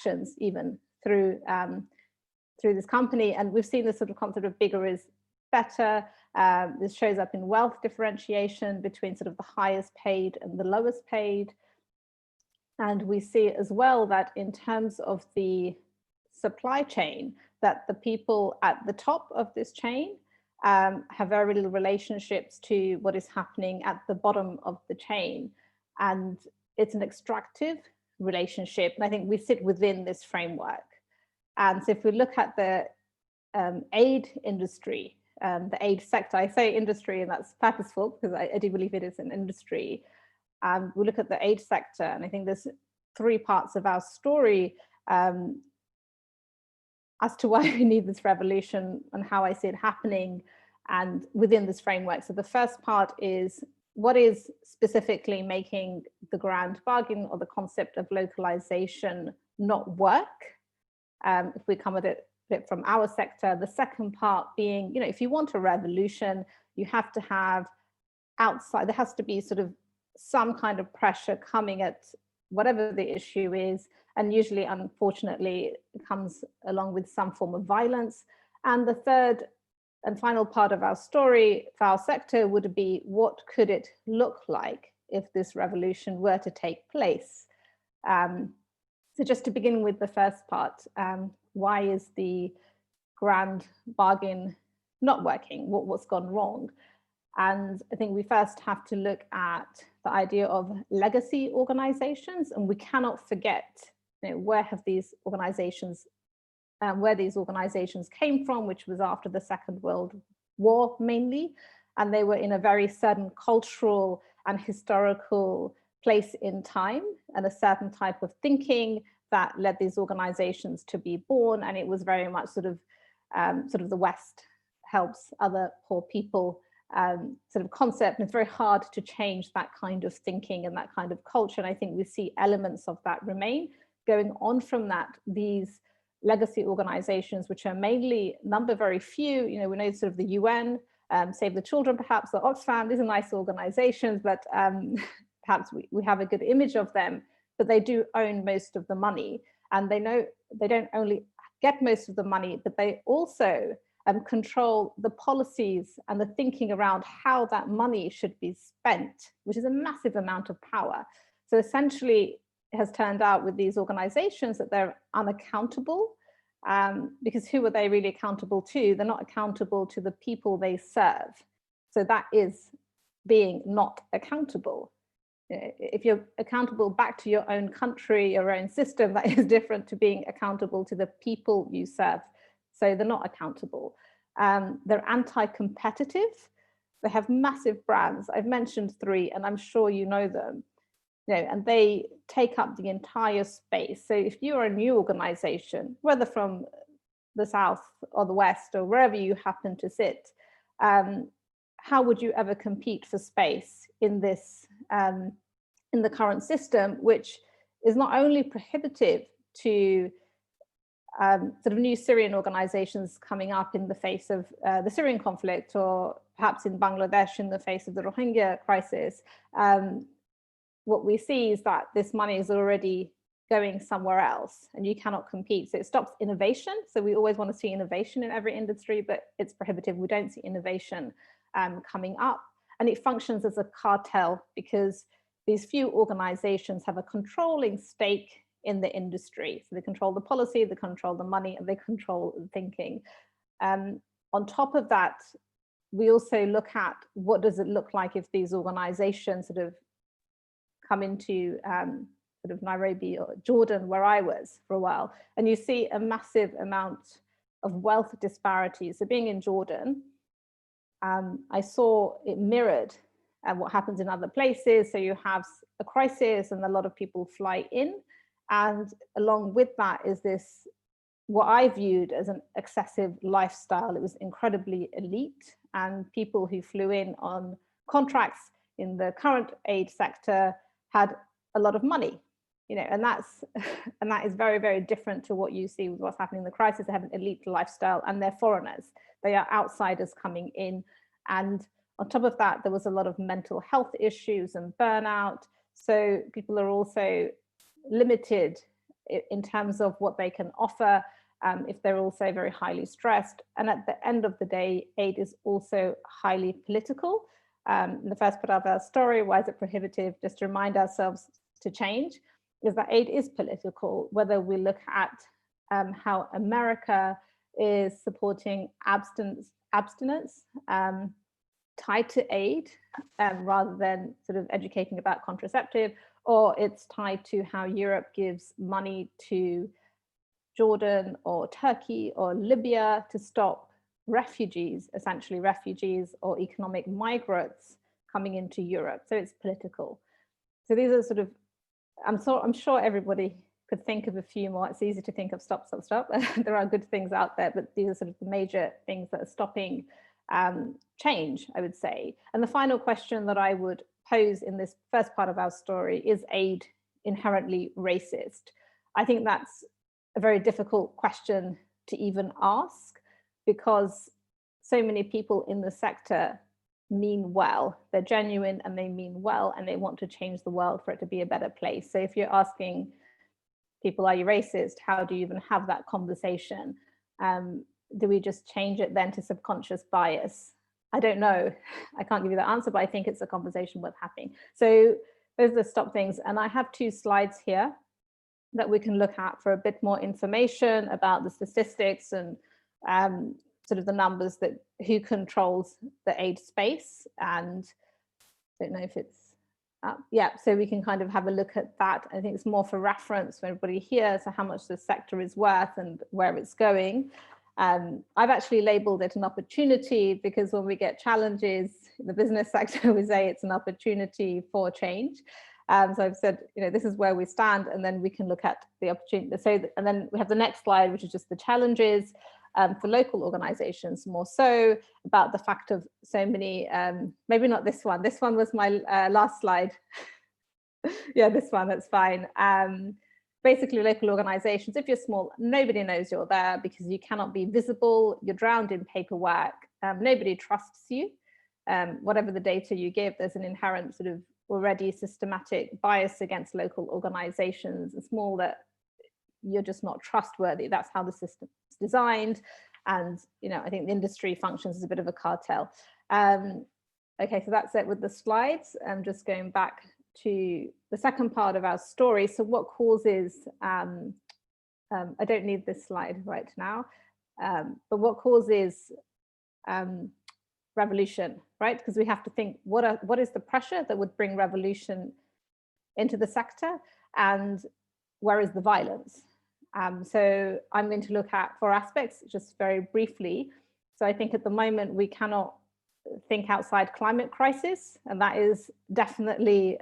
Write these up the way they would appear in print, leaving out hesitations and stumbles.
actions even through this company. And we've seen this sort of concept of bigger is better. This shows up in wealth differentiation between sort of the highest paid and the lowest paid. And we see as well that in terms of the supply chain, that the people at the top of this chain have very little relationships to what is happening at the bottom of the chain. And it's an extractive relationship. And I think we sit within this framework. And so if we look at the aid industry, the aid sector, I say industry, and that's purposeful because I do believe it is an industry. We look at the aid sector, and I think there's three parts of our story as to why we need this revolution and how I see it happening and within this framework. So the first part is what is specifically making the grand bargain or the concept of localization not work, if we come at it from our sector. The second part being, if you want a revolution, you have to have outside, there has to be sort of some kind of pressure coming at whatever the issue is. And usually, unfortunately, it comes along with some form of violence. And the third and final part of our story for our sector would be, what could it look like if this revolution were to take place? So just to begin with the first part, why is the grand bargain not working? What's gone wrong? And I think we first have to look at the idea of legacy organizations, and we cannot forget where have these organizations, where these organizations came from, which was after the Second World War mainly, and they were in a very certain cultural and historical place in time and a certain type of thinking that led these organizations to be born. And it was very much sort of the West helps other poor people sort of concept. And it's very hard to change that kind of thinking and that kind of culture. And I think we see elements of that remain. Going on from that, these legacy organizations, which are mainly number very few, we know sort of the UN, Save the Children, perhaps the Oxfam, these are nice organizations, but perhaps we have a good image of them, but they do own most of the money. And they don't only get most of the money, but they also control the policies and the thinking around how that money should be spent, which is a massive amount of power. So essentially, it has turned out with these organizations that they're unaccountable, because who are they really accountable to? They're not accountable to the people they serve. So that is being not accountable. If you're accountable back to your own country, your own system, that is different to being accountable to the people you serve. So they're not accountable. They're anti-competitive. They have massive brands. I've mentioned three, and I'm sure you know them. And they take up the entire space. So if you're a new organization, whether from the South or the West or wherever you happen to sit, how would you ever compete for space in this, in the current system, which is not only prohibitive to sort of new Syrian organizations coming up in the face of the Syrian conflict, or perhaps in Bangladesh in the face of the Rohingya crisis. What we see is that this money is already going somewhere else and you cannot compete. So it stops innovation. So we always want to see innovation in every industry, but it's prohibitive. We don't see innovation coming up. And it functions as a cartel because these few organizations have a controlling stake in the industry. So they control the policy, they control the money, and they control the thinking. On top of that, we also look at what does it look like if these organizations sort of come into sort of Nairobi or Jordan, where I was for a while, and you see a massive amount of wealth disparities. So being in Jordan, I saw it mirrored what happens in other places. So you have a crisis and a lot of people fly in, and along with that is this, what I viewed as an excessive lifestyle. It was incredibly elite, and people who flew in on contracts in the current aid sector had a lot of money, and that is very, very different to what you see with what's happening in the crisis. They have an elite lifestyle and they're foreigners. They are outsiders coming in. And on top of that, there was a lot of mental health issues and burnout. So people are also limited in terms of what they can offer, if they're also very highly stressed. And at the end of the day, aid is also highly political. In the first part of our story, why is it prohibitive? Just to remind ourselves to change, is that aid is political, whether we look at how America is supporting abstinence tied to aid, rather than sort of educating about contraceptive, or it's tied to how Europe gives money to Jordan or Turkey or Libya to stop refugees, essentially refugees or economic migrants coming into Europe. So it's political. So these are sort of, I'm sure everybody could think of a few more. It's easy to think of stop. There are good things out there, but these are sort of the major things that are stopping change, I would say. And the final question that I would pose in this first part of our story, is aid inherently racist? I think that's a very difficult question to even ask, because so many people in the sector mean well, they're genuine and they mean well, and they want to change the world for it to be a better place. So if you're asking people, are you racist? How do you even have that conversation? Do we just change it then to subconscious bias? I don't know. I can't give you the answer, but I think it's a conversation worth having. So those are the stop things. And I have 2 slides here that we can look at for a bit more information about the statistics and sort of the numbers, that who controls the aid space. And I don't know if it's yeah, so we can kind of have a look at that. I think it's more for reference for everybody here, so how much the sector is worth and where it's going. I've actually labeled it an opportunity, because when we get challenges in the business sector, we say it's an opportunity for change. So I've said, you know, this is where we stand, and then we can look at the opportunity. So, and then we have the next slide, which is just the challenges for local organizations, more so about the fact of so many, maybe not this one. This one was my last slide. Yeah, this one, that's fine. Basically, local organizations, if you're small, nobody knows you're there because you cannot be visible, you're drowned in paperwork, nobody trusts you. Whatever the data you give, there's an inherent sort of already systematic bias against local organizations. It's more that you're just not trustworthy. That's how the system is designed. And, you know, I think the industry functions as a bit of a cartel. Okay, so that's it with the slides. I'm just going back to the second part of our story. So what causes, I don't need this slide right now, but what causes revolution, right? Because we have to think, what is the pressure that would bring revolution into the sector, and where is the violence? So I'm going to look at 4 aspects just very briefly. So I think at the moment we cannot think outside climate crisis, and that is definitely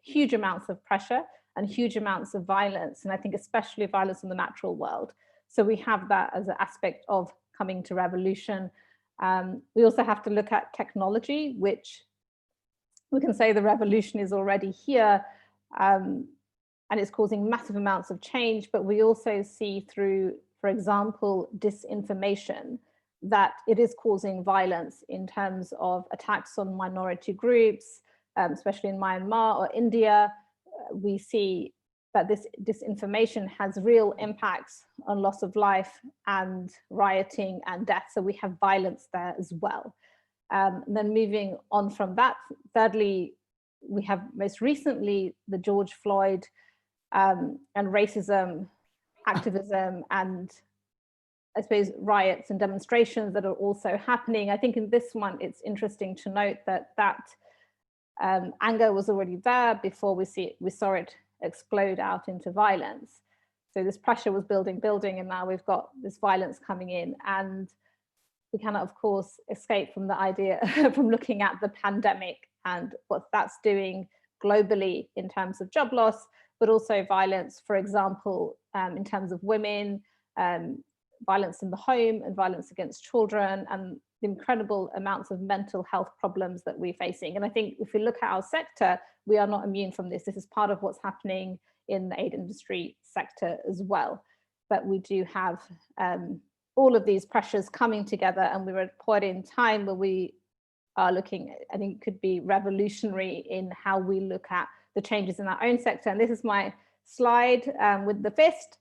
huge amounts of pressure and huge amounts of violence, and I think especially violence in the natural world. So we have that as an aspect of coming to revolution. We also have to look at technology, which we can say the revolution is already here, and it's causing massive amounts of change, but we also see through, for example, disinformation, that it is causing violence in terms of attacks on minority groups, especially in Myanmar or India. We see that this disinformation has real impacts on loss of life and rioting and death. So we have violence there as well. And then moving on from that, thirdly, we have most recently the George Floyd and racism, activism, and I suppose riots and demonstrations that are also happening. I think in this one, it's interesting to note that anger was already there before we saw it explode out into violence. So this pressure was building, and now we've got this violence coming in. And we cannot, of course, escape from the idea from looking at the pandemic and what that's doing globally in terms of job loss, but also violence, for example, in terms of women, violence in the home and violence against children, and the incredible amounts of mental health problems that we're facing. And I think if we look at our sector, we are not immune from this. This is part of what's happening in the aid industry sector as well. But we do have all of these pressures coming together, and we're at a point in time where we are looking, I think it could be revolutionary in how we look at the changes in our own sector. And this is my slide with the fist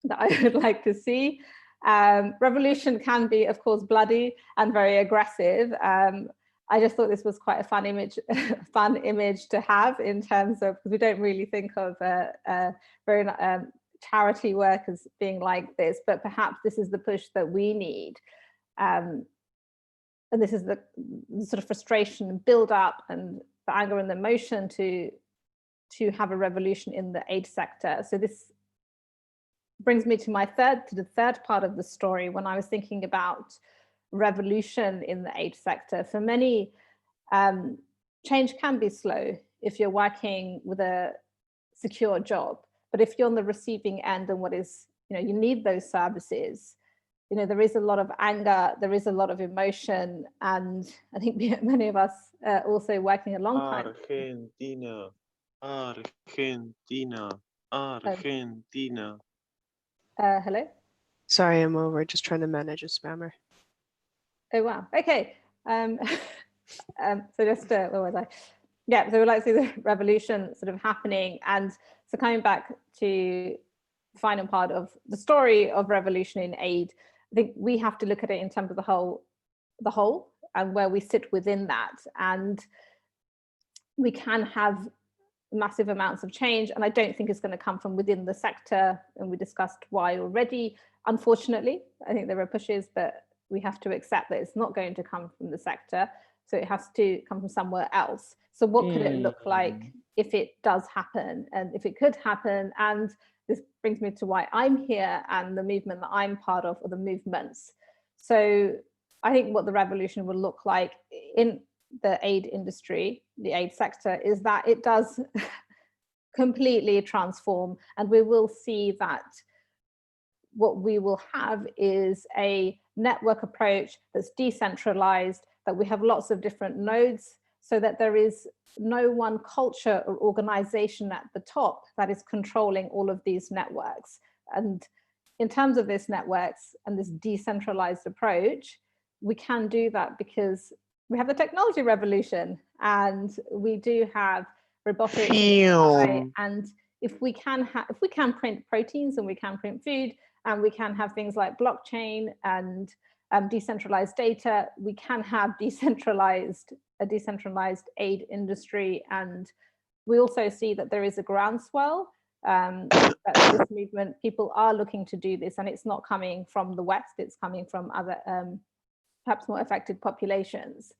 that I would like to see. Revolution can be, of course, bloody and very aggressive. I just thought this was quite a fun image to have, in terms of, because we don't really think of very charity work as being like this, but perhaps this is the push that we need. And this is the sort of frustration and build up and the anger and the emotion to have a revolution in the aid sector. So this brings me to the third part of the story. When I was thinking about revolution in the aid sector, for many, change can be slow if you're working with a secure job. But if you're on the receiving end and you need those services, there is a lot of anger, there is a lot of emotion, and I think many of us also working a long time. Argentina. Hello? Sorry, we're just trying to manage a spammer. Oh, wow. Okay. So just, where was I? Yeah, so we'd like to see the revolution sort of happening. And so coming back to the final part of the story of revolution in aid, I think we have to look at it in terms of the whole and where we sit within that. And we can have massive amounts of change, and I don't think it's going to come from within the sector, and we discussed why already. Unfortunately, I think there are pushes, but we have to accept that it's not going to come from the sector, so it has to come from somewhere else. So what could it look like if it does happen, and if it could happen? And this brings me to why I'm here and the movement that I'm part of, or the movements. So I think what the revolution will look like in the aid industry, the aid sector, is that it does completely transform, and we will see that what we will have is a network approach that's decentralized, that we have lots of different nodes, so that there is no one culture or organization at the top that is controlling all of these networks. And in terms of these networks and this decentralized approach, we can do that because we have the technology revolution, and we do have robotics and AI, and if we can print proteins, and we can print food, and we can have things like blockchain and decentralized data, we can have a decentralized aid industry. And we also see that there is a groundswell that this movement, people are looking to do this, and it's not coming from the West, it's coming from other perhaps more affected populations.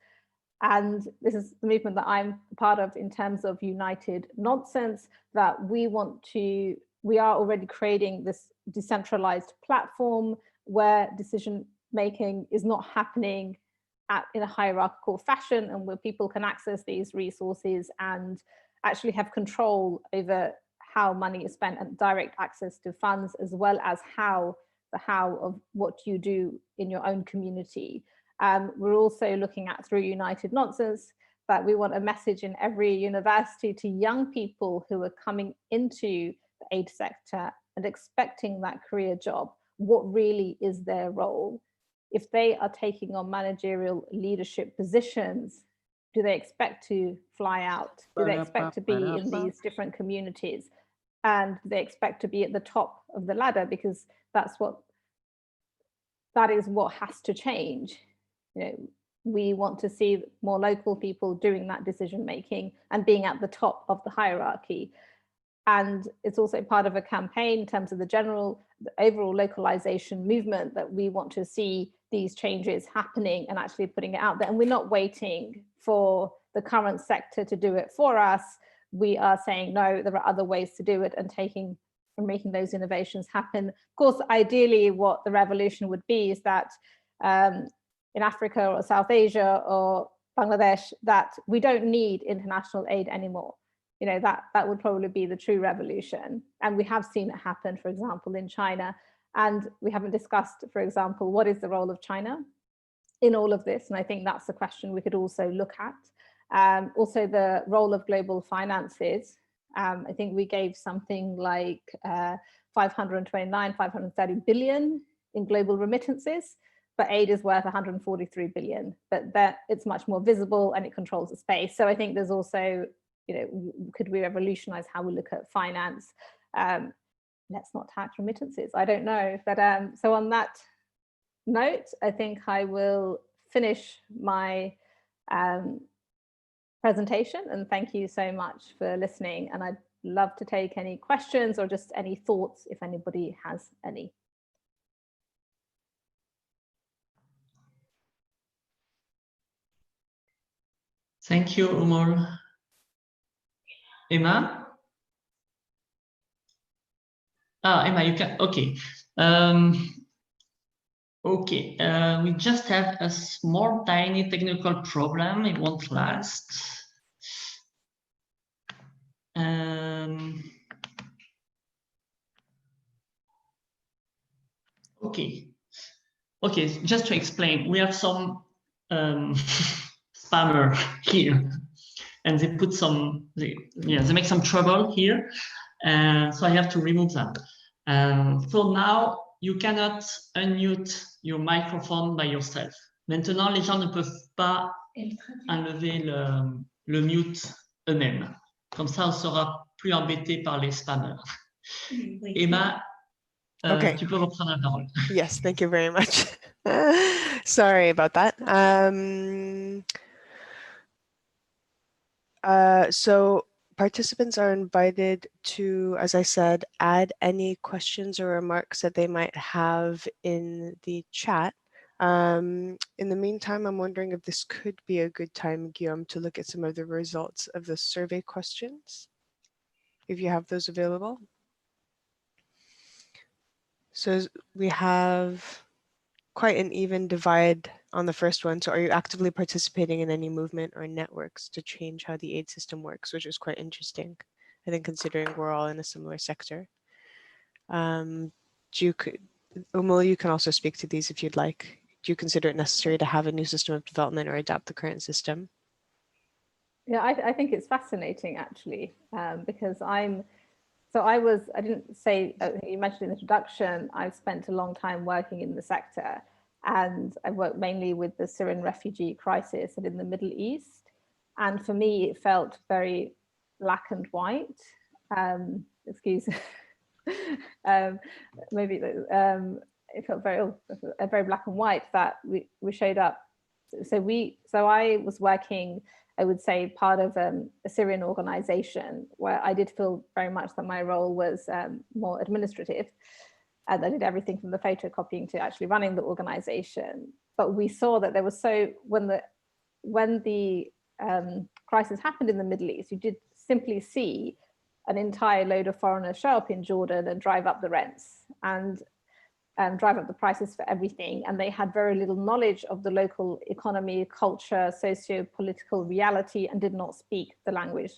And this is the movement that I'm part of in terms of United Nonsense, that we are already creating this decentralized platform where decision making is not happening in a hierarchical fashion, and where people can access these resources and actually have control over how money is spent and direct access to funds, as well as the how of what you do in your own community. We're also looking at, through United Nonsense, that we want a message in every university to young people who are coming into the aid sector and expecting that career job. What really is their role? If they are taking on managerial leadership positions, do they expect to fly out? Do they expect to be in these different communities? And do they expect to be at the top of the ladder? Because that is what has to change. We want to see more local people doing that decision making and being at the top of the hierarchy. And it's also part of a campaign in terms of the overall localization movement, that we want to see these changes happening and actually putting it out there. And we're not waiting for the current sector to do it for us. We are saying, no, there are other ways to do it, and making those innovations happen. Of course, ideally, what the revolution would be is that in Africa or South Asia or Bangladesh, that we don't need international aid anymore. That would probably be the true revolution. And we have seen it happen, for example, in China. And we haven't discussed, for example, what is the role of China in all of this? And I think that's the question we could also look at. Also, the role of global finances. I think we gave something like 530 billion in global remittances, but aid is worth 143 billion. But that it's much more visible and it controls the space. So I think there's also could we revolutionize how we look at finance? Let's not tax remittances. I don't know. But so on that note, I think I will finish my presentation, and thank you so much for listening. And I'd love to take any questions or just any thoughts if anybody has any. Thank you, Ummul. Emma? Emma, you can, okay. Okay, we just have a small, tiny technical problem. It won't last. Okay. Okay, just to explain, we have some spammer here, and they put some, they make some trouble here, so I have to remove them. So now you cannot unmute your microphone by yourself. Maintenant, les gens ne peuvent pas enlever le mute eux-mêmes. Comme ça, on sera plus embêté par les spammers. Emma, Okay. tu peux reprendre la parole. Yes, thank you very much. Sorry about that. So participants are invited to, as I said, add any questions or remarks that they might have in the chat. In the meantime, I'm wondering if this could be a good time, Guillaume, to look at some of the results of the survey questions, if you have those available. So we have quite an even divide on the first one. So are you actively participating in any movement or networks to change how the aid system works, which is quite interesting, I think, considering we're all in a similar sector. Ummul, you can also speak to these if you'd like. Do you consider it necessary to have a new system of development or adapt the current system? Yeah, I think it's fascinating, actually, because I didn't say, you mentioned in the introduction, I've spent a long time working in the sector, and I worked mainly with the Syrian refugee crisis and in the Middle East. And for me, it felt very black and white. Maybe it felt very black and white that we showed up. So I was working, I would say, part of a Syrian organization where I did feel very much that my role was more administrative, and I did everything from the photocopying to actually running the organization. But we saw that there was when the crisis happened in the Middle East, you did simply see an entire load of foreigners show up in Jordan and drive up the rents and drive up the prices for everything. And they had very little knowledge of the local economy, culture, socio-political reality, and did not speak the language.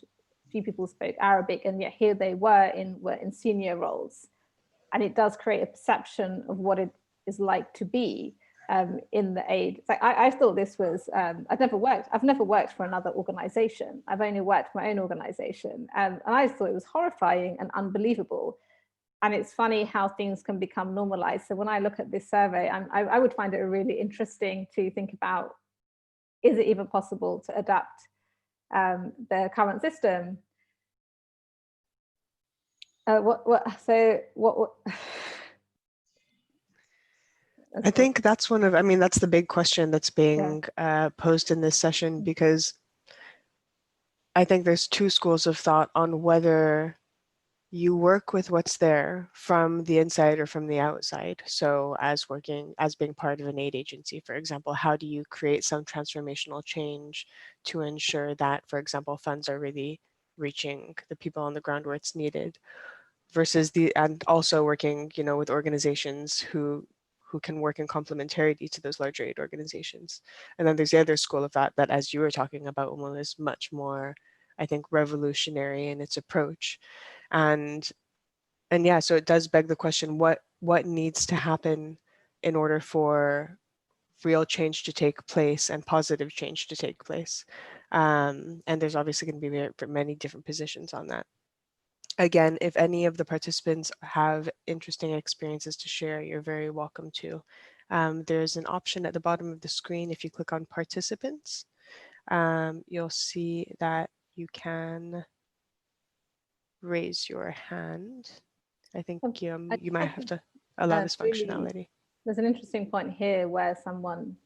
Few people spoke Arabic, and yet here they were in senior roles. And it does create a perception of what it is like to be in the aid. It's like I thought this was, I've never worked for another organization. I've only worked for my own organization. And I thought it was horrifying and unbelievable. And it's funny how things can become normalized. So when I look at this survey, I would find it really interesting to think about, is it even possible to adapt the current system? I think that's that's the big question that's being posed in this session, because I think there's two schools of thought on whether you work with what's there from the inside or from the outside. So as being part of an aid agency, for example, how do you create some transformational change to ensure that, for example, funds are really reaching the people on the ground where it's needed, versus and also working, with organizations who can work in complementarity to those larger aid organizations. And then there's the other school of thought that, as you were talking about, Ummul, is much more, I think, revolutionary in its approach. And yeah, so it does beg the question, what needs to happen in order for real change to take place and positive change to take place? And there's obviously going to be many different positions on that. Again, if any of the participants have interesting experiences to share, you're very welcome to. There's an option at the bottom of the screen. If you click on participants, you'll see that you can raise your hand. I think you might have to allow this functionality. There's an interesting point here where someone,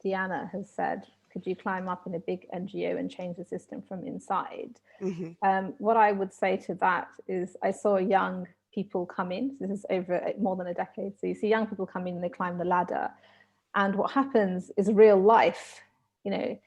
Diana, has said, could you climb up in a big NGO and change the system from inside? What I would say to that is I saw young people come in. This is over more than a decade. So you see young people come in and they climb the ladder. And what happens is real life. You know,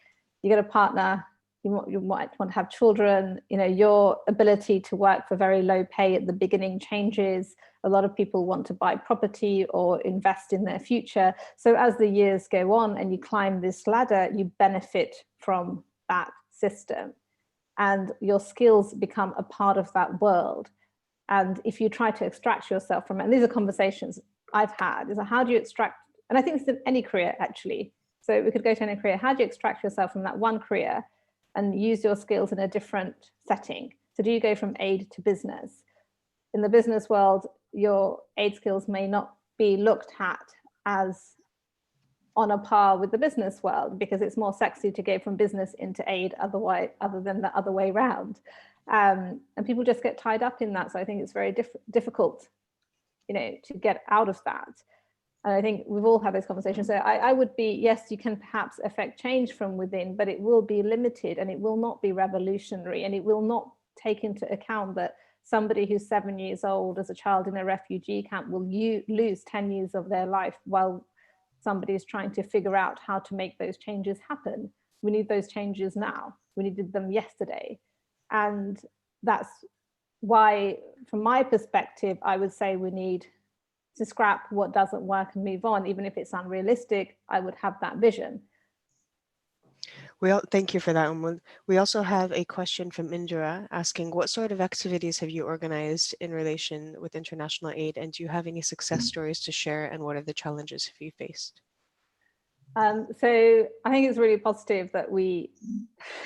you get a partner, you might want to have children, you know, your ability to work for very low pay at the beginning changes. A lot of people want to buy property or invest in their future. So as the years go on and you climb this ladder, you benefit from that system and your skills become a part of that world. And if you try to extract yourself from it, and these are conversations I've had, is how do you extract, and I think it's in any career actually. So we could go to any career. How do you extract yourself from that one career and use your skills in a different setting? So do you go from aid to business? In the business world, your aid skills may not be looked at as on a par with the business world because it's more sexy to go from business into aid other than the other way around. And people just get tied up in that. So I think it's very difficult, you know, to get out of that. And I think we've all had those conversations. So I would be, yes, you can perhaps affect change from within, but it will be limited and it will not be revolutionary, and it will not take into account that somebody who's 7 years old as a child in a refugee camp will lose 10 years of their life while somebody is trying to figure out how to make those changes happen. We need those changes now. We needed them yesterday. And that's why, from my perspective, I would say we need to scrap what doesn't work and move on. Even if it's unrealistic, I would have that vision. Thank you for that, Ummul. We also have a question from Indira asking, what sort of activities have you organized in relation with international aid, and do you have any success stories to share, and what are the challenges have you faced? So I think it's really positive that we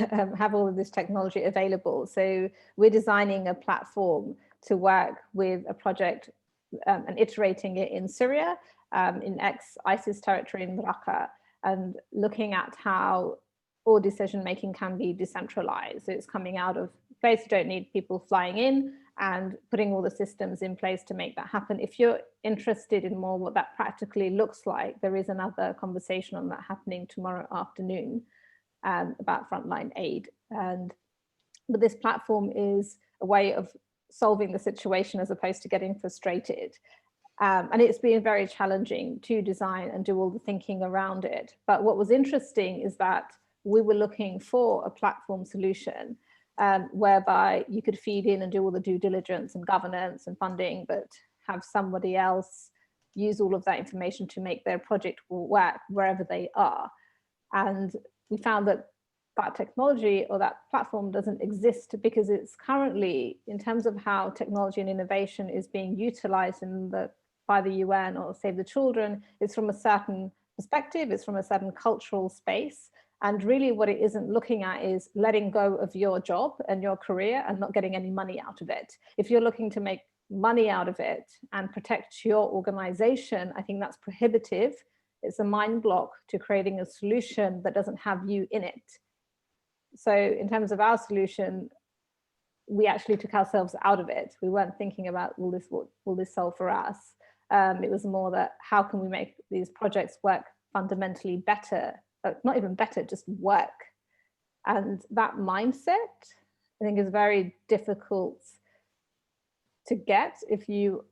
have all of this technology available. So we're designing a platform to work with a project and iterating it in Syria, in ex-ISIS territory in Raqqa, and looking at how all decision-making can be decentralized. So it's coming out of place, you don't need people flying in, and putting all the systems in place to make that happen. If you're interested in more what that practically looks like, there is another conversation on that happening tomorrow afternoon about frontline aid. But this platform is a way of solving the situation as opposed to getting frustrated. And it's been very challenging to design and do all the thinking around it. But what was interesting is that we were looking for a platform solution whereby you could feed in and do all the due diligence and governance and funding, but have somebody else use all of that information to make their project work wherever they are. And we found that that technology or that platform doesn't exist because it's currently, in terms of how technology and innovation is being utilized by the UN or Save the Children, it's from a certain perspective, it's from a certain cultural space. And really what it isn't looking at is letting go of your job and your career and not getting any money out of it. If you're looking to make money out of it and protect your organization, I think that's prohibitive. It's a mind block to creating a solution that doesn't have you in it. So in terms of our solution, we actually took ourselves out of it. We weren't thinking about, will this solve for us? It was more that how can we make these projects work fundamentally better? Not even better, just work. And that mindset, I think, is very difficult to get if you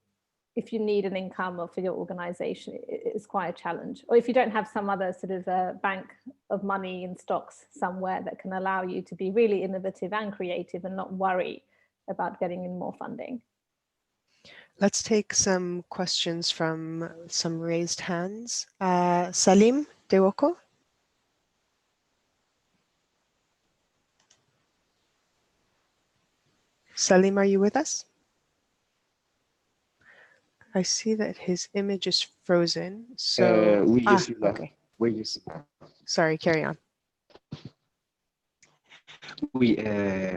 need an income or for your organization. It's quite a challenge. Or if you don't have some other sort of bank of money in stocks somewhere that can allow you to be really innovative and creative and not worry about getting in more funding. Let's take some questions from some raised hands. Salim Dewoko. Salim, are you with us? I see that his image is frozen. So oui, je suis là. Okay. Oui, je suis là. Sorry, carry on. Oui,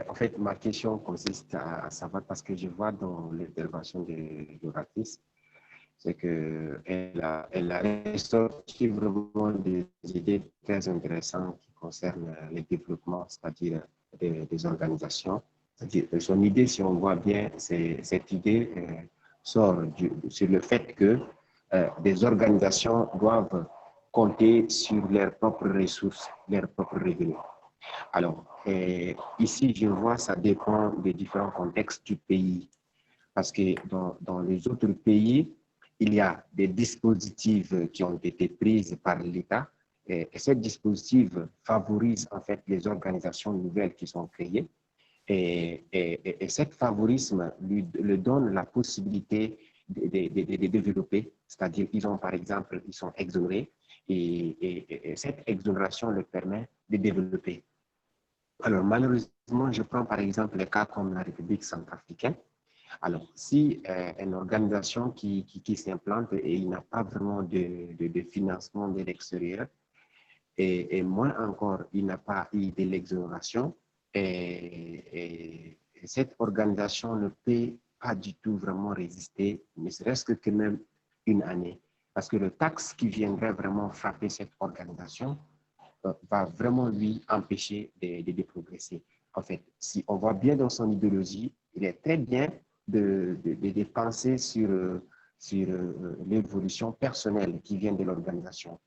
en fait, ma question consiste à savoir, parce que je vois dans l'intervention de l'oratrice, c'est qu'elle a sorti vraiment des idées très intéressantes qui concernent le développement, c'est-à-dire des organisations. C'est-à-dire, son idée, si on voit bien, cette idée sort sur le fait que des organisations doivent compter sur leurs propres ressources, leurs propres revenus. Alors, ici, je vois, ça dépend des différents contextes du pays. Parce que dans les autres pays, il y a des dispositifs qui ont été pris par l'État et ces dispositifs favorisent en fait les organisations nouvelles qui sont créées et ce favorisme lui donne la possibilité de développer, c'est-à-dire ils ont par exemple, ils sont exonérés et cette exonération leur permet de développer. Alors malheureusement, je prends par exemple le cas comme la République centrafricaine. Alors, si une organisation qui s'implante et il n'a pas vraiment de financement de l'extérieur, et moins encore, il n'a pas eu de l'exonération, et cette organisation ne peut pas du tout vraiment résister, ne serait-ce que même une année. Parce que le taxe qui viendrait vraiment frapper cette organisation va vraiment lui empêcher de progresser. En fait, si on voit bien dans son idéologie, il est très bien de penser sur l'évolution personnelle qui vient de l'organisation.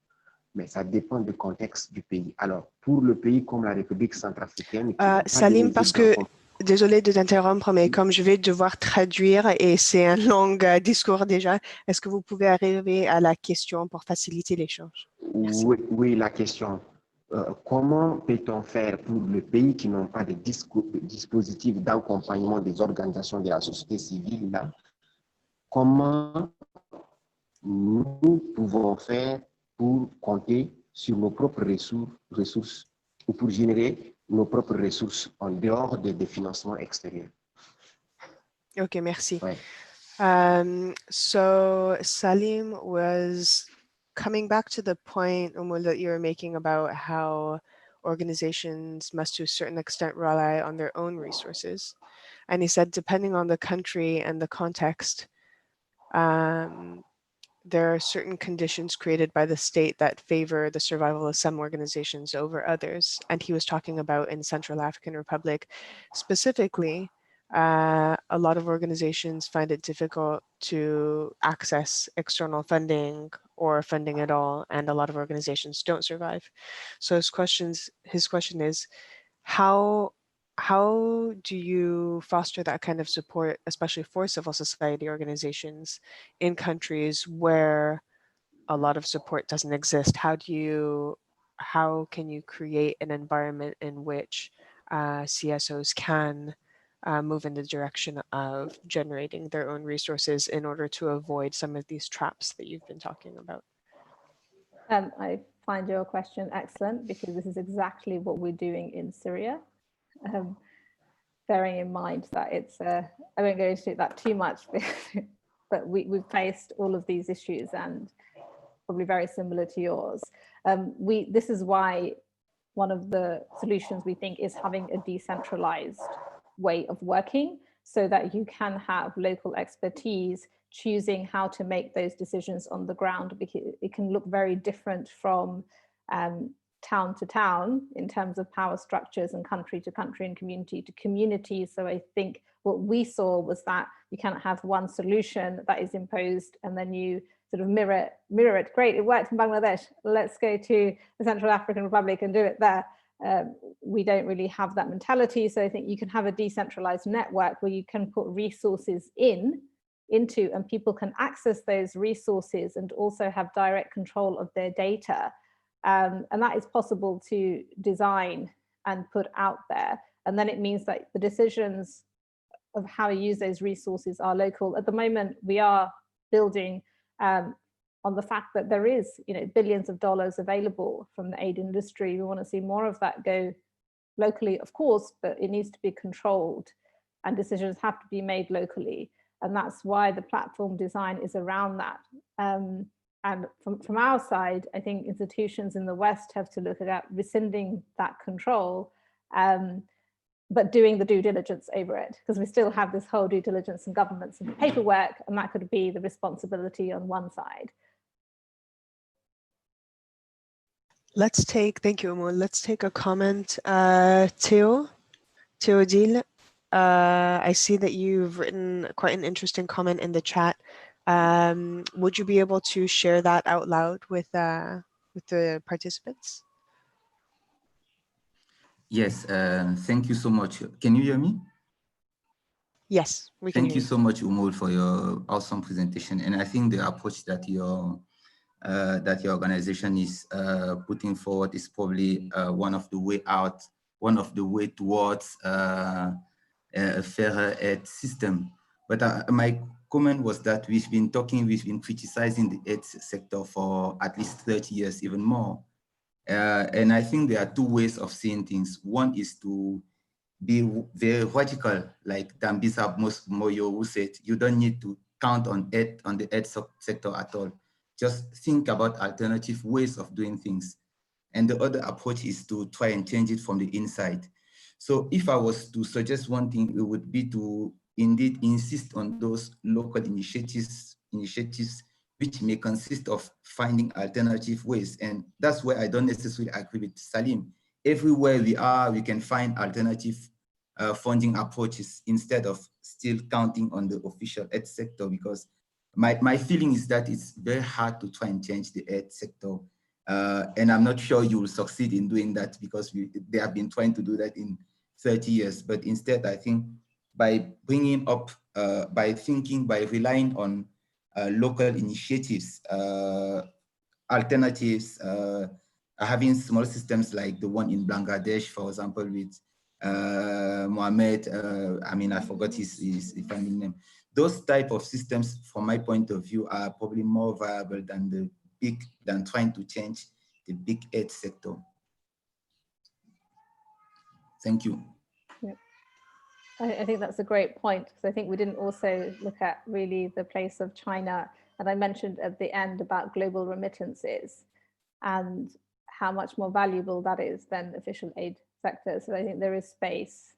Mais ça dépend du contexte du pays. Alors, pour le pays comme la République centrafricaine... Salim, parce que, désolé de t'interrompre, mais comme je vais devoir traduire et c'est un long discours déjà, est-ce que vous pouvez arriver à la question pour faciliter l'échange? Oui, la question. Comment peut-on faire pour les pays qui n'ont pas de dispositifs d'accompagnement des organisations de la société civile là, comment nous pouvons faire pour compter sur nos propres ressources ou pour générer nos propres ressources en dehors des financements extérieurs? Ok, merci. Ouais. So Salim was coming back to the point, Ummul, that you were making about how organizations must to a certain extent rely on their own resources. And he said, depending on the country and the context, there are certain conditions created by the state that favor the survival of some organizations over others. And he was talking about in Central African Republic, specifically, a lot of organizations find it difficult to access external funding or funding at all, and a lot of organizations don't survive. So his question is, how do you foster that kind of support, especially for civil society organizations in countries where a lot of support doesn't exist? How can you create an environment in which CSOs can move in the direction of generating their own resources in order to avoid some of these traps that you've been talking about? I find your question excellent because this is exactly what we're doing in Syria. Bearing in mind that it's, I won't go into that too much, but we've faced all of these issues and probably very similar to yours. This is why one of the solutions we think is having a decentralized way of working so that you can have local expertise choosing how to make those decisions on the ground, because it can look very different from town to town in terms of power structures and country to country and community to community. So I think what we saw was that you can't have one solution that is imposed and then you sort of mirror it. Great, it worked in Bangladesh. Let's go to the Central African Republic and do it there. We don't really have that mentality. So I think you can have a decentralized network where you can put resources into and people can access those resources and also have direct control of their data. And that is possible to design and put out there. And then it means that the decisions of how to use those resources are local. At the moment, we are building on the fact that there is, billions of dollars available from the aid industry. We want to see more of that go locally, of course, but it needs to be controlled and decisions have to be made locally. And that's why the platform design is around that. And from our side, I think institutions in the West have to look at rescinding that control, but doing the due diligence over it, because we still have this whole due diligence and governments and paperwork, and that could be the responsibility on one side. Thank you, Ummul. Let's take a comment. Theo, Théodile, I see that you've written quite an interesting comment in the chat. Would you be able to share that out loud with the participants? Yes, thank you so much. Can you hear me? Yes, we can. Thank you so much, Ummul, for your awesome presentation. And I think the approach that your organization is putting forward is probably one of the way out, one of the way towards a fairer aid system. But my comment was that we've been criticizing the aid sector for at least 30 years, even more. And I think there are two ways of seeing things. One is to be very radical, like Dambisa Moyo, who said, you don't need to count on the aid sector at all. Just think about alternative ways of doing things. And the other approach is to try and change it from the inside. So if I was to suggest one thing, it would be to indeed insist on those local initiatives which may consist of finding alternative ways. And that's where I don't necessarily agree with Salim. Everywhere we are, we can find alternative funding approaches instead of still counting on the official aid sector, because my feeling is that it's very hard to try and change the aid sector. And I'm not sure you will succeed in doing that, because they have been trying to do that in 30 years. But instead, I think by bringing up, by relying on local initiatives, alternatives, having small systems like the one in Bangladesh, for example, with Mohammed, I forgot his family name. Those type of systems, from my point of view, are probably more viable than trying to change the big aid sector. Thank you. Yeah. I think that's a great point, because I think we didn't also look at really the place of China. And I mentioned at the end about global remittances and how much more valuable that is than official aid sector. So I think there is space.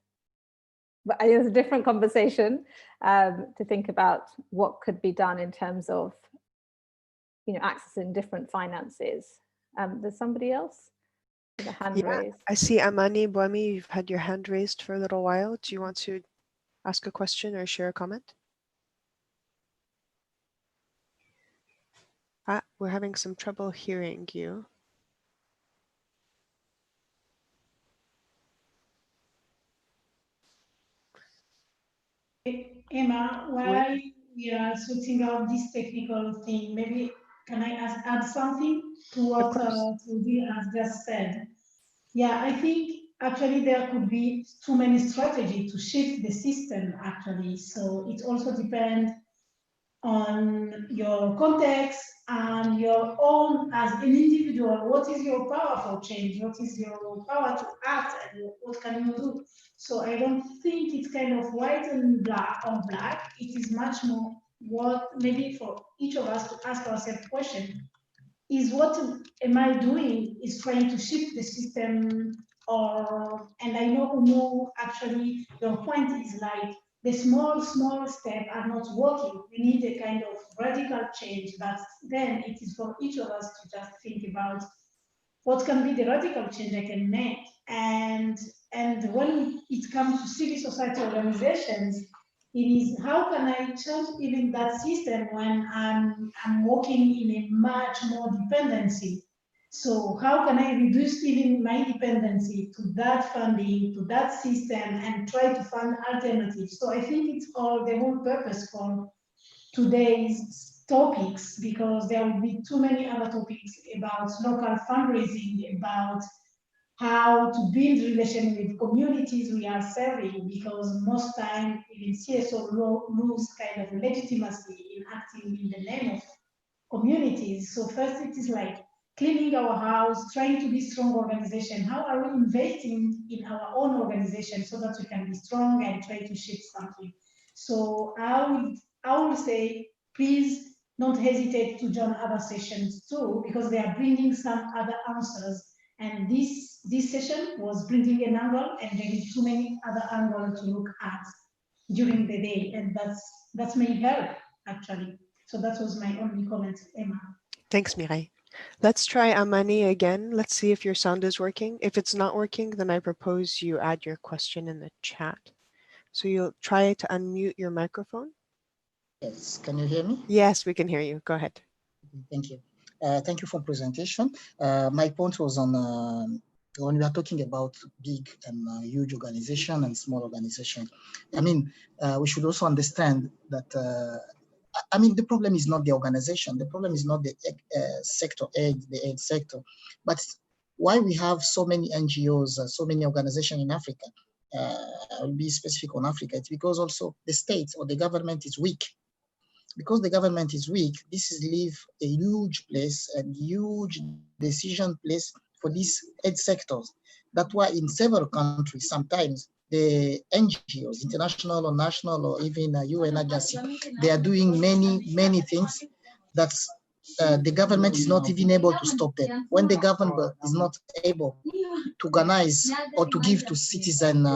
But I think it's a different conversation to think about what could be done in terms of, accessing different finances. There's somebody else with a hand raised. I see Amani Boami, you've had your hand raised for a little while. Do you want to ask a question or share a comment? We're having some trouble hearing you. Emma, while we are sorting out this technical thing, maybe can I add something to what Trudy has just said? Yeah, I think actually there could be too many strategies to shift the system actually. So it also depends on your context and your own as an individual. What is your power for change? What is your power to act, and what can you do? So I don't think it's kind of white and black or black. It is much more what maybe for each of us to ask ourselves the question is, what am I doing is trying to shift the system, and I know Umo, actually your point is like the small steps are not working. We need a kind of radical change, but then it is for each of us to just think about what can be the radical change I can make. And when it comes to civil society organizations, it is how can I change even that system when I'm working in a much more dependency. So how can I reduce even my dependency to that funding, to that system, and try to fund alternatives? So I think it's all the whole purpose for today's topics, because there will be too many other topics about local fundraising, about how to build relation with communities we are serving, because most time even CSO lose kind of legitimacy in acting in the name of communities. So first it is like cleaning our house, trying to be strong organization. How are we investing in our own organization so that we can be strong and try to shape something? So I will say, please don't hesitate to join other sessions too, because they are bringing some other answers. And this session was bringing an angle, and there is too many other angles to look at during the day, and that may help actually. So that was my only comment, Emma. Thanks, Mireille. Let's try Amani again. Let's see if your sound is working. If it's not working, then I propose you add your question in the chat. So you'll try to unmute your microphone. Yes, can you hear me? Yes, we can hear you. Go ahead. Thank you. Thank you for presentation. My point was on when we are talking about big and huge organization and small organization. I mean, we should also understand that I mean, the problem is not the organization. The problem is not the sector aid, the aid sector, but why we have so many NGOs, so many organizations in Africa. I'll be specific on Africa. It's because also the state or the government is weak. Because the government is weak, this is leave a huge place and huge decision place for these aid sectors. That's why in several countries, sometimes the NGOs, international or national or even UN agency, they are doing many things that the government is not even able to stop them. When the government is not able to organize or to give to citizen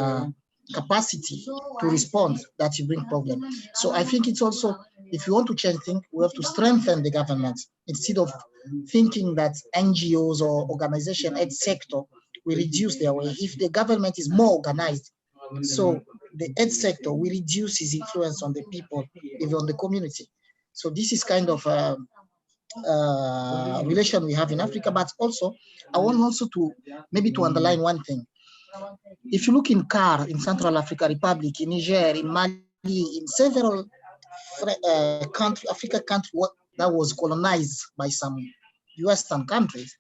capacity to respond, that will bring problem. So I think it's also, if you want to change things, we have to strengthen the government instead of thinking that NGOs or organization aid sector will reduce their way. If the government is more organized, so the aid sector will reduce its influence on the people, even on the community. So this is kind of relation we have in Africa, but also I want also to maybe to underline one thing. If you look in CAR, in Central African Republic, in Niger, in Mali, in several Africa countries that was colonized by some Western countries,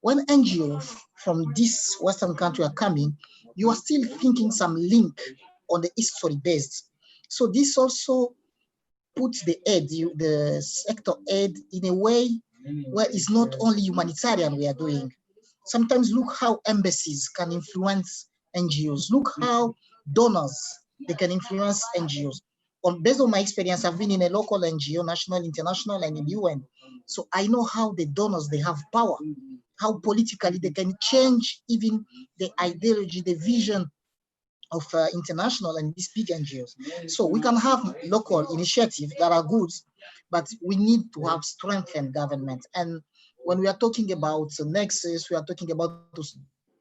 when NGOs from this Western country are coming, you are still thinking some link on the history based. So this also puts the aid, the sector aid in a way where it's not only humanitarian we are doing. Sometimes look how embassies can influence NGOs. Look how donors, they can influence NGOs. Based on my experience, I've been in a local NGO, national, international, and in UN. So I know how the donors, they have power, how politically they can change even the ideology, the vision of international and these big NGOs. So we can have local initiatives that are good, but we need to have strengthened government. And when we are talking about nexus, we are talking about to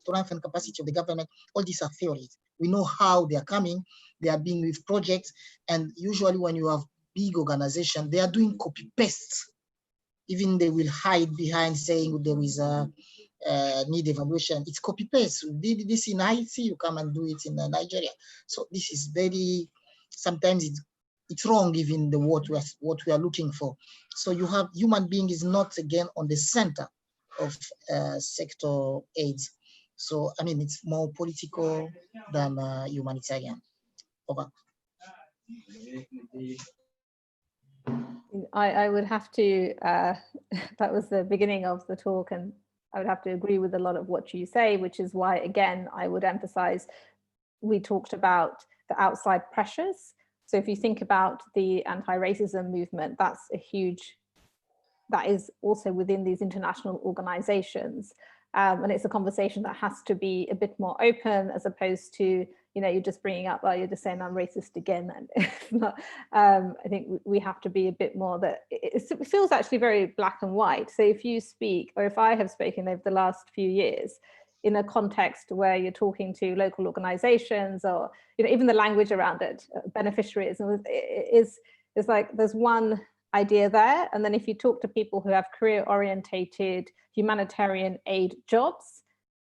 strengthen capacity of the government. All these are theories. We know how they are coming. They are being with projects. And usually when you have big organization, they are doing copy paste. Even they will hide behind saying there is a need evaluation. It's copy paste. We did this in Haiti, you come and do it in Nigeria. So this is very, sometimes it's wrong even the what we are looking for. So you have human being is not again on the center of sector aids. So I mean it's more political than humanitarian. Over. I would have to, that was the beginning of the talk, and I would have to agree with a lot of what you say, which is why, again, I would emphasize, we talked about the outside pressures. So if you think about the anti-racism movement, that's a huge, that is also within these international organizations. And it's a conversation that has to be a bit more open, as opposed to, you know, you're just bringing up, well, you're just saying I'm racist again. And it's not, I think we have to be a bit more that it feels actually very black and white. So if you speak, or if I have spoken over the last few years in a context where you're talking to local organizations, or, you know, even the language around it, beneficiaries, is like there's one idea there. And then if you talk to people who have career-orientated humanitarian aid jobs,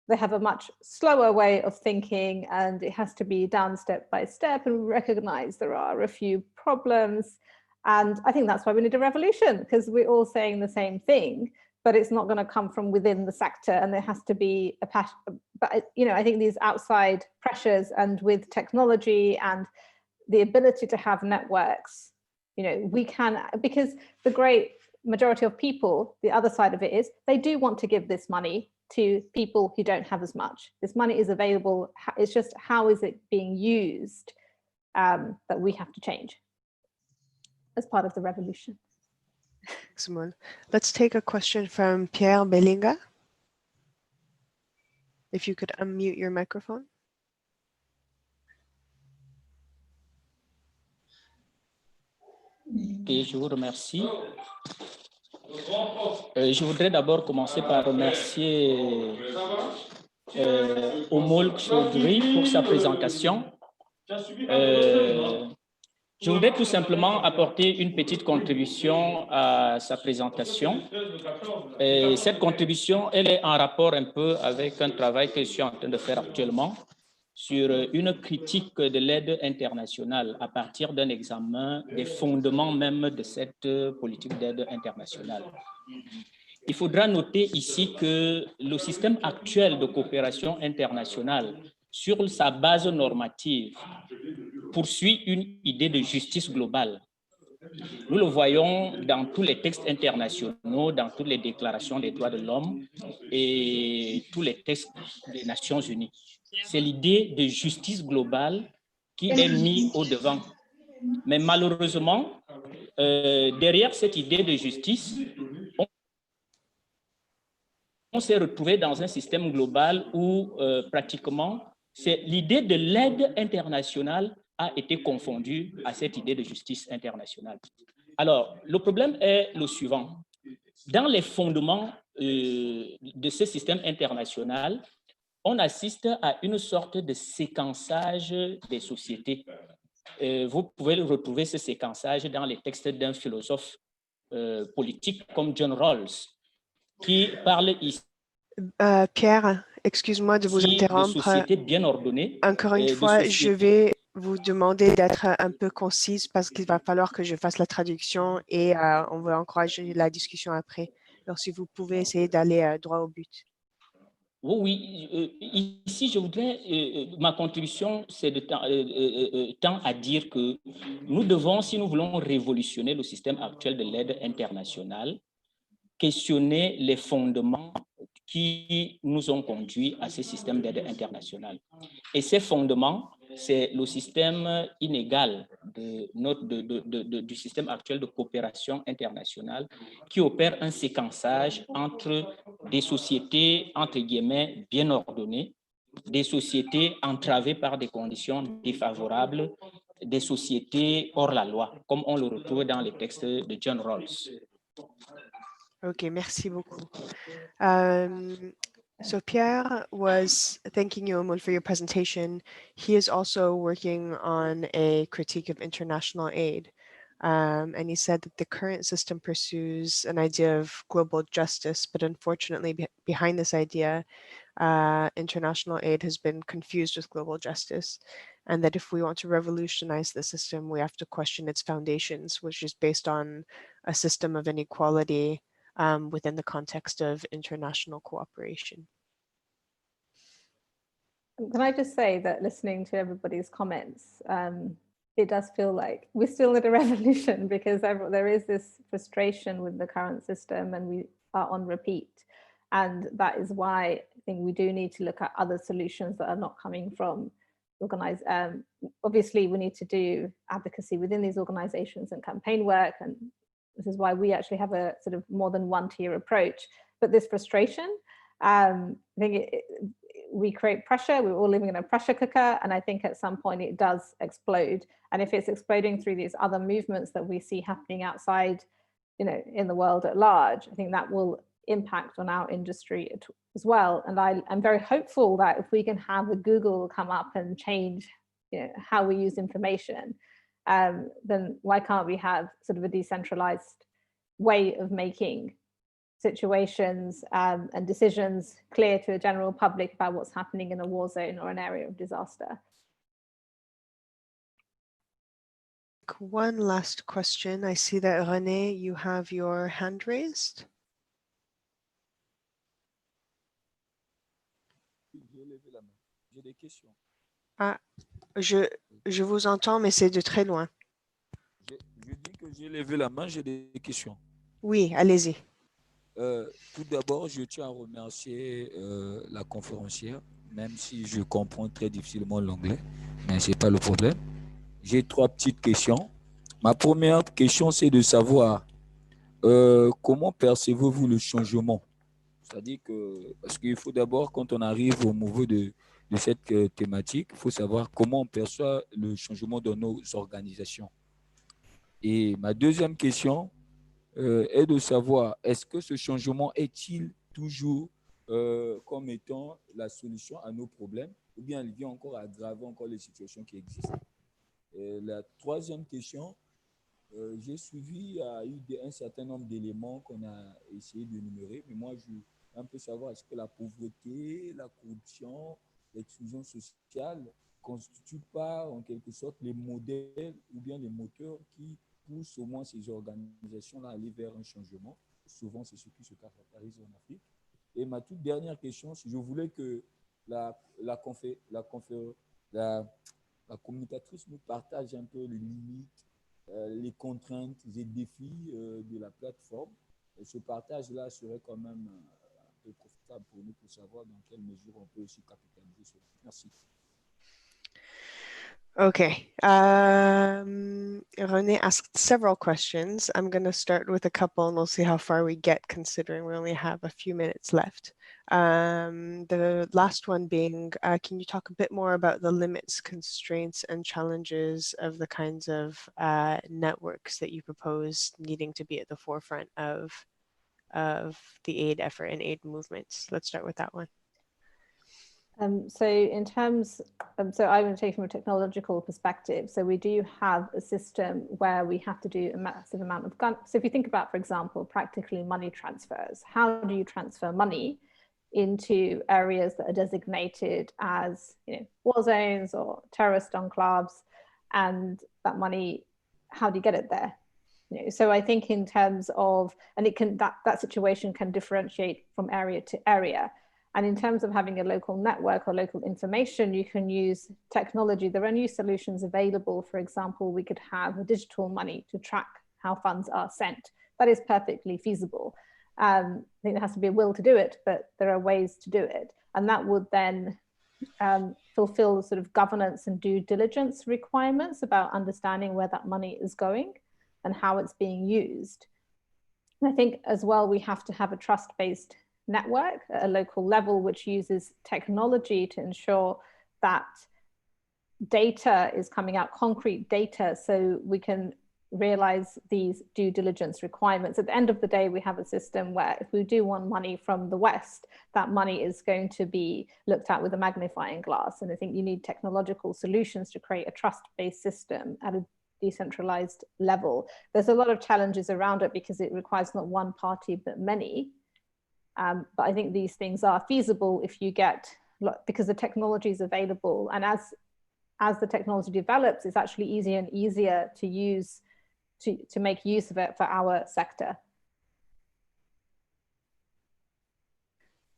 they have a much slower way of thinking, and it has to be done step by step, and recognize there are a few problems. And I think that's why we need a revolution, because we're all saying the same thing, but it's not going to come from within the sector, and there has to be a passion. But, you know, I think these outside pressures, and with technology and the ability to have networks, you know, we can, because the great majority of people, the other side of it is, they do want to give this money to people who don't have as much. This money is available. It's just how is it being used that we have to change as part of the revolution. Excellent. Let's take a question from Pierre Belinga. If you could unmute your microphone. Et je vous remercie. Je voudrais d'abord commencer par remercier Ummul Choudhury pour sa présentation. Je voudrais tout simplement apporter une petite contribution à sa présentation. Et cette contribution, elle est en rapport un peu avec un travail que je suis en train de faire actuellement sur une critique de l'aide internationale à partir d'un examen des fondements même de cette politique d'aide internationale. Il faudra noter ici que le système actuel de coopération internationale, sur sa base normative, poursuit une idée de justice globale. Nous le voyons dans tous les textes internationaux, dans toutes les déclarations des droits de l'homme et tous les textes des Nations Unies. C'est l'idée de justice globale qui est mise au devant. Mais malheureusement, derrière cette idée de justice, on s'est retrouvé dans un système global où pratiquement l'idée de l'aide internationale a été confondue à cette idée de justice internationale. Alors, le problème est le suivant. Dans les fondements de ce système international, on assiste à une sorte de séquençage des sociétés. Vous pouvez retrouver ce séquençage dans les textes d'un philosophe politique comme John Rawls, qui parle ici Pierre, excuse-moi de vous interrompre. De sociétés bien ordonnées. Encore une fois, je vais vous demander d'être un peu concise parce qu'il va falloir que je fasse la traduction et on va encourager la discussion après. Alors, si vous pouvez essayer d'aller droit au but. Oui, ici, je voudrais, ma contribution, c'est tend à dire que nous devons, si nous voulons révolutionner le système actuel de l'aide internationale, questionner les fondements qui nous ont conduits à ce système d'aide internationale. Et ces fondements, c'est le système inégal du système actuel de coopération internationale qui opère un séquençage entre des sociétés, entre guillemets, bien ordonnées, des sociétés entravées par des conditions défavorables, des sociétés hors la loi, comme on le retrouve dans les textes de John Rawls. Ok, merci beaucoup. So Pierre was thanking you, Ummul, for your presentation. He is also working on a critique of international aid. And he said that the current system pursues an idea of global justice, but unfortunately behind this idea, international aid has been confused with global justice. And that if we want to revolutionize the system, we have to question its foundations, which is based on a system of inequality within the context of international cooperation. Can I just say that listening to everybody's comments, it does feel like we're still at a revolution because there is this frustration with the current system and we are on repeat. And that is why I think we do need to look at other solutions that are not coming from organized. Obviously, we need to do advocacy within these organizations and campaign work. And this is why we actually have a sort of more than one tier approach. But this frustration, I think we create pressure. We're all living in a pressure cooker. And I think at some point it does explode. And if it's exploding through these other movements that we see happening outside, in the world at large, I think that will impact on our industry as well. And I'm very hopeful that if we can have a Google come up and change how we use information, then why can't we have sort of a decentralized way of making situations and decisions clear to the general public about what's happening in a war zone or an area of disaster? One last question. I see that René, you have your hand raised. Ah, je vous entends, mais c'est de très loin. Je dis que j'ai levé la main, j'ai des questions. Oui, allez-y. Tout d'abord, je tiens à remercier la conférencière, même si je comprends très difficilement l'anglais, mais ce n'est pas le problème. J'ai 3 petites questions. Ma première question, c'est de savoir comment percevez-vous le changement? C'est-à-dire que, parce qu'il faut d'abord, quand on arrive au niveau de cette thématique, il faut savoir comment on perçoit le changement dans nos organisations. Et ma deuxième question, est de savoir, est-ce que ce changement est-il toujours comme étant la solution à nos problèmes, ou bien il vient encore aggraver encore les situations qui existent? Et la troisième question, j'ai suivi, il y a eu un certain nombre d'éléments qu'on a essayé de numérer, mais moi, je veux un peu savoir, est-ce que la pauvreté, la corruption, l'exclusion sociale ne constituent pas en quelque sorte les modèles ou bien les moteurs qui poussent au moins ces organisations-là à aller vers un changement? Souvent, c'est ce qui se caractérise en Afrique. Et ma toute dernière question, si je voulais que la communicatrice nous partage un peu les limites, les contraintes et défis de la plateforme. Et ce partage-là serait quand même un peu profitable pour nous pour savoir dans quelle mesure on peut aussi capitaliser sur. Merci. Okay. René asked several questions. I'm going to start with a couple and we'll see how far we get considering we only have a few minutes left. The last one being, can you talk a bit more about the limits, constraints, and challenges of the kinds of networks that you propose needing to be at the forefront of the aid effort and aid movements? Let's start with that one. So in terms, so I'm going to take from a technological perspective. So we do have a system where we have to do a massive amount of so if you think about, for example, practically money transfers, how do you transfer money into areas that are designated as, war zones or terrorist enclaves, and that money, how do you get it there? So I think in terms of, and it can, that situation can differentiate from area to area. And in terms of having a local network or local information, you can use technology. There are new solutions available. For example, we could have a digital money to track how funds are sent. That is perfectly feasible. I think there has to be a will to do it, but there are ways to do it. And that would then fulfill sort of governance and due diligence requirements about understanding where that money is going and how it's being used. And I think as well, we have to have a trust-based network at a local level, which uses technology to ensure that data is coming out, concrete data, so we can realize these due diligence requirements. At the end of the day, we have a system where if we do want money from the West, that money is going to be looked at with a magnifying glass. And I think you need technological solutions to create a trust-based system at a decentralized level. There's a lot of challenges around it because it requires not one party, but many. But I think these things are feasible if you get, because the technology is available, and as the technology develops, it's actually easier and easier to use, to make use of it for our sector.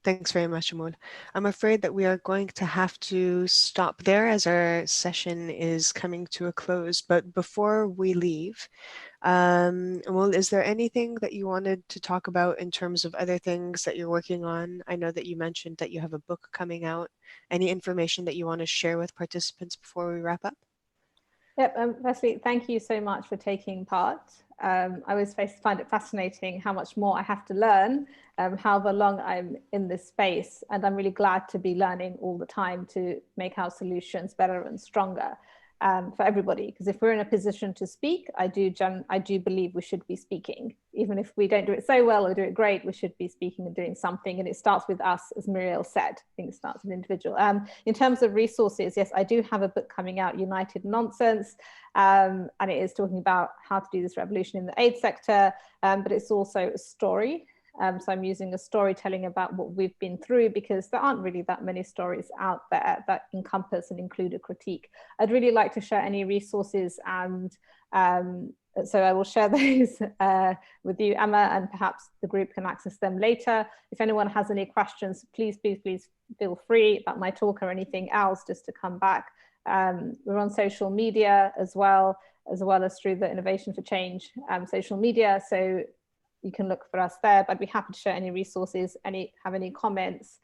Thanks very much, Ummul. I'm afraid that we are going to have to stop there as our session is coming to a close. But before we leave, Ummul, is there anything that you wanted to talk about in terms of other things that you're working on? I know that you mentioned that you have a book coming out. Any information that you want to share with participants before we wrap up? Yep, firstly, thank you so much for taking part. I always find it fascinating how much more I have to learn, however long I'm in this space. And I'm really glad to be learning all the time to make our solutions better and stronger for everybody. Because if we're in a position to speak, I do believe we should be speaking. Even if we don't do it so well or do it great, we should be speaking and doing something. And it starts with us, as Muriel said. I think it starts with individual. In terms of resources, yes, I do have a book coming out, United Nonsense. And it is talking about how to do this revolution in the aid sector, but it's also a story. So I'm using a storytelling about what we've been through, because there aren't really that many stories out there that encompass and include a critique. I'd really like to share any resources, and so I will share those with you, Emma, and perhaps the group can access them later. If anyone has any questions, please feel free about my talk or anything else, just to come back. We're on social media as well as through the Innovation for Change social media, so you can look for us there. But I'd be happy to share any resources, have any comments.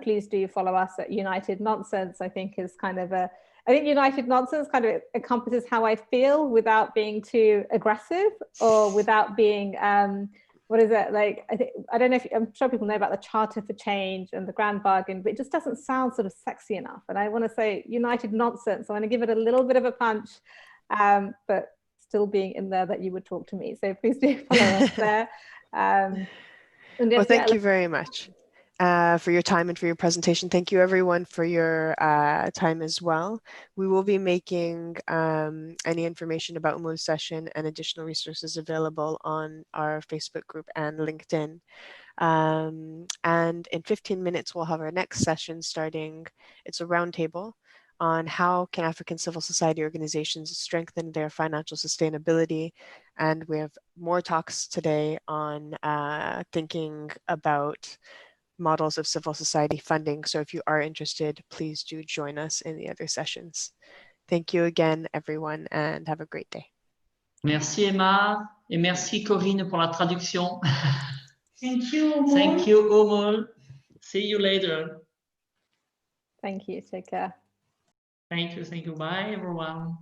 Please do follow us at United Nonsense. I think is kind of I think United Nonsense kind of encompasses how I feel without being too aggressive or without being what is it, like, I don't know if, I'm sure people know about the Charter for Change and the Grand Bargain, but it just doesn't sound sort of sexy enough. And I want to say United Nonsense. So I'm going to give it a little bit of a punch, but still being in there that you would talk to me. So please do follow us there. Well, thank you very much for your time and for your presentation. Thank you everyone for your time as well. We will be making any information about Ummul's session and additional resources available on our Facebook group and LinkedIn. And in 15 minutes, we'll have our next session starting. It's a roundtable on how can African civil society organizations strengthen their financial sustainability. And we have more talks today on thinking about models of civil society funding. So if you are interested, please do join us in the other sessions. Thank you again, everyone, and have a great day. Merci Emma, et merci Corinne pour la traduction. Thank you, Ummul. Thank you, Ummul. See you later. Thank you. Take care. Thank you. Bye, everyone.